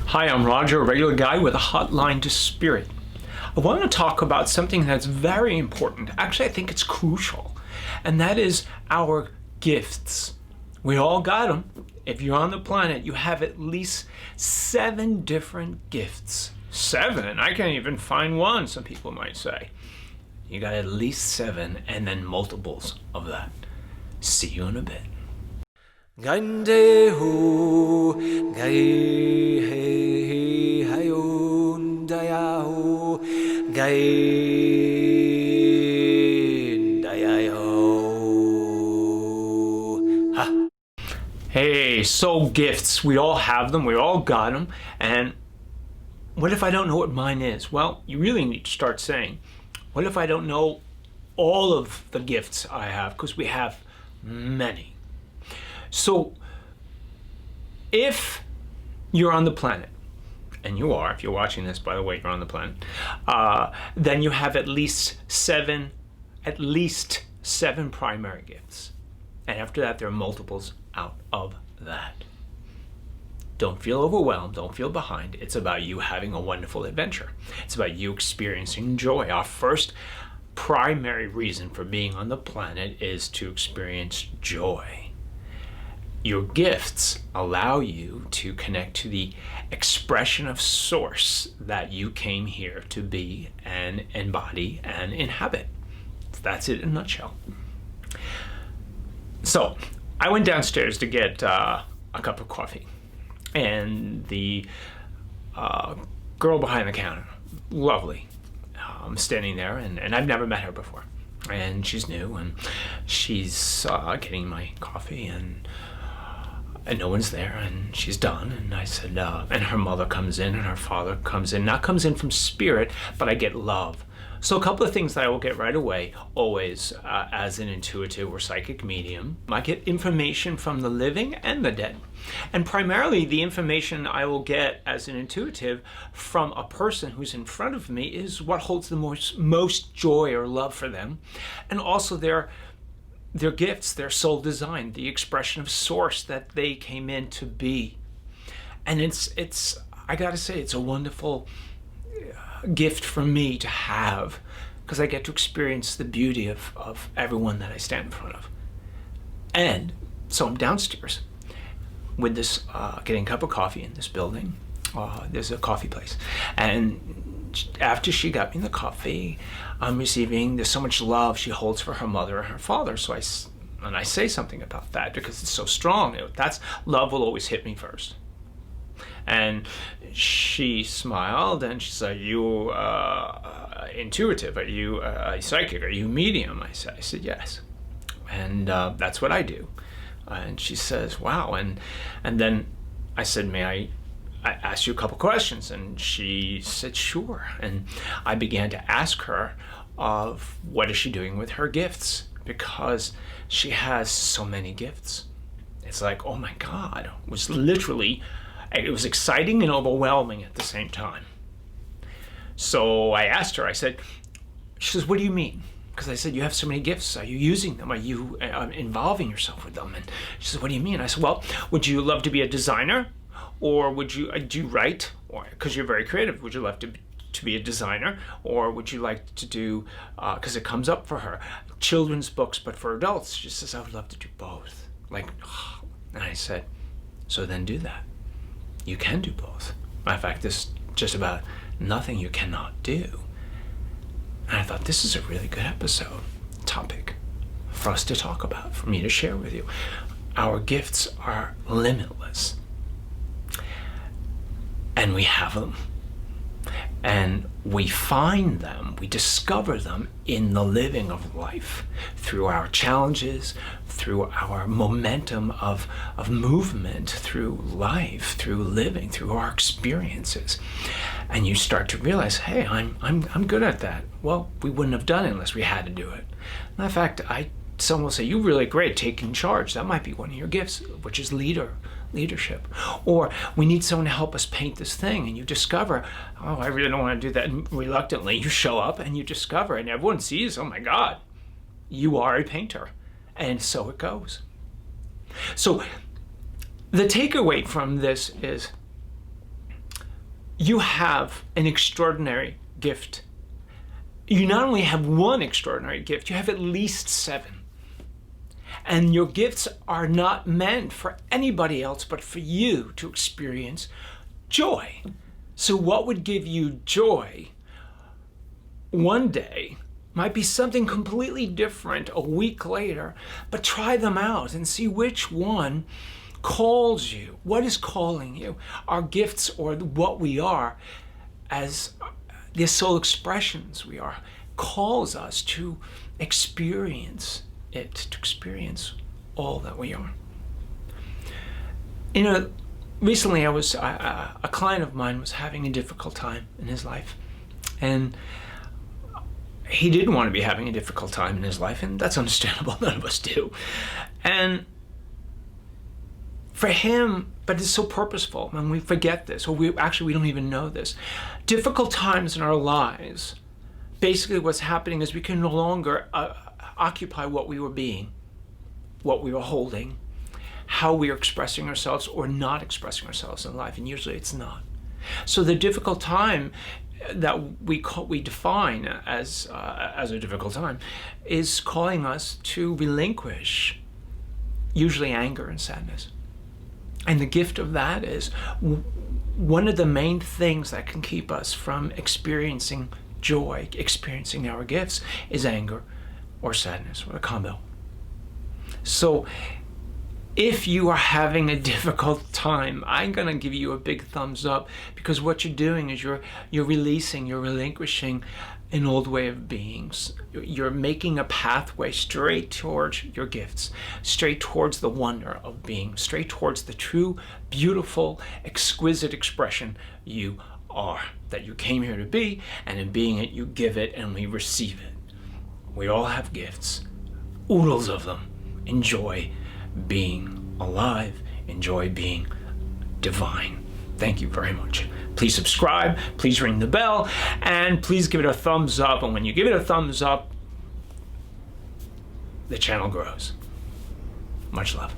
Hi, I'm Roger, a regular guy with a hotline to spirit. I want to talk about something that's very important. Actually, I think it's crucial, and that is our gifts. We all got them. If you're on the planet, you have at least 7 different gifts. 7? I can't even find one, some people might say. You got at least 7 and then multiples of that. See you in a bit. Gande ho, gai he hayun dayaho, gai dayaho. Ha. Hey, so gifts, we all have them, we all got them, and what if I don't know what mine is? Well, you really need to start saying, what if I don't know all of the gifts I have? Because we have many. So if you're on the planet, and you are, if you're watching this, by the way, you're on the planet, then you have at least seven primary gifts. And after that, there are multiples out of that. Don't feel overwhelmed, don't feel behind. It's about you having a wonderful adventure. It's about you experiencing joy. Our first primary reason for being on the planet is to experience joy. Your gifts allow you to connect to the expression of source that you came here to be and embody and inhabit. That's it in a nutshell. So I went downstairs to get a cup of coffee, and the girl behind the counter, lovely, standing there, and I've never met her before, and she's new, and she's getting my coffee, and no one's there, and she's done. And I said, and her mother comes in, and her father comes in. Not comes in from spirit, but I get love. So a couple of things that I will get right away, always, as an intuitive or psychic medium. I get information from the living and the dead. And primarily the information I will get as an intuitive from a person who's in front of me is what holds the most joy or love for them. And also their gifts, their soul design, the expression of source that they came in to be. And it's I gotta say, it's a wonderful gift for me to have, because I get to experience the beauty of everyone that I stand in front of. And so I'm downstairs with this, getting a cup of coffee in this building. There's a coffee place. And after she got me the coffee, there's so much love she holds for her mother and her father. So I say something about that because it's so strong. That's love will always hit me first. And she smiled and she said, "Are you intuitive? Are you psychic? Are you medium?" I said, "Yes." And that's what I do. And she says, "Wow." And then I said, "May I ask you a couple questions?" And she said, "Sure." And I began to ask her of what is she doing with her gifts, because she has so many gifts. It's like, oh my God, it was exciting and overwhelming at the same time. So I asked her, she says, "What do you mean?" Because I said, "You have so many gifts. Are you using them? Are you involving yourself with them?" And she said, "What do you mean?" I said, "Well, would you love to be a designer? Or would you, do you write? Or, because you're very creative, would you love to be a designer? Or would you like to do," because it comes up for her, "children's books, but for adults?" She says, "I would love to do both." And I said, "So then do that. You can do both. In fact, there's just about nothing you cannot do." And I thought, this is a really good topic for us to talk about, for me to share with you. Our gifts are limitless. And we have them. And we find them, we discover them in the living of life, through our challenges, through our momentum of movement, through life, through living, through our experiences. And you start to realize, hey, I'm good at that. Well, we wouldn't have done it unless we had to do it. In fact, someone will say, "You're really great taking charge." That might be one of your gifts, which is leadership. Or we need someone to help us paint this thing, and you discover, "Oh, I really don't want to do that." And reluctantly you show up and you discover, and everyone sees, "Oh my God, you are a painter." And so it goes. So the takeaway from this is You have an extraordinary gift. You not only have one extraordinary gift, you have at least 7. And your gifts are not meant for anybody else but for you to experience joy. So what would give you joy one day might be something completely different a week later, but try them out and see which one calls you. What is calling you? Our gifts, or what we are as the soul expressions we are, calls us to experience it, to experience all that we are. You know, recently a client of mine was having a difficult time in his life, and he didn't want to be having a difficult time in his life, and that's understandable. None of us do. And for him, but it's so purposeful, and we forget this, or we don't even know this. Difficult times in our lives, basically what's happening is we can no longer occupy what we were being, what we were holding, how we are expressing ourselves or not expressing ourselves in life, and usually it's not. So the difficult time that we define as a difficult time is calling us to relinquish usually anger and sadness. And the gift of that is one of the main things that can keep us from experiencing joy, experiencing our gifts, is anger or sadness, or a combo. So if you are having a difficult time, I'm going to give you a big thumbs up, because what you're doing is you're releasing, you're relinquishing an old way of being. You're making a pathway straight towards your gifts, straight towards the wonder of being, straight towards the true, beautiful, exquisite expression you are, that you came here to be, and in being it, you give it and we receive it. We all have gifts, oodles of them. Enjoy being alive, enjoy being divine. Thank you very much. Please subscribe, please ring the bell, and please give it a thumbs up. And when you give it a thumbs up, the channel grows. Much love.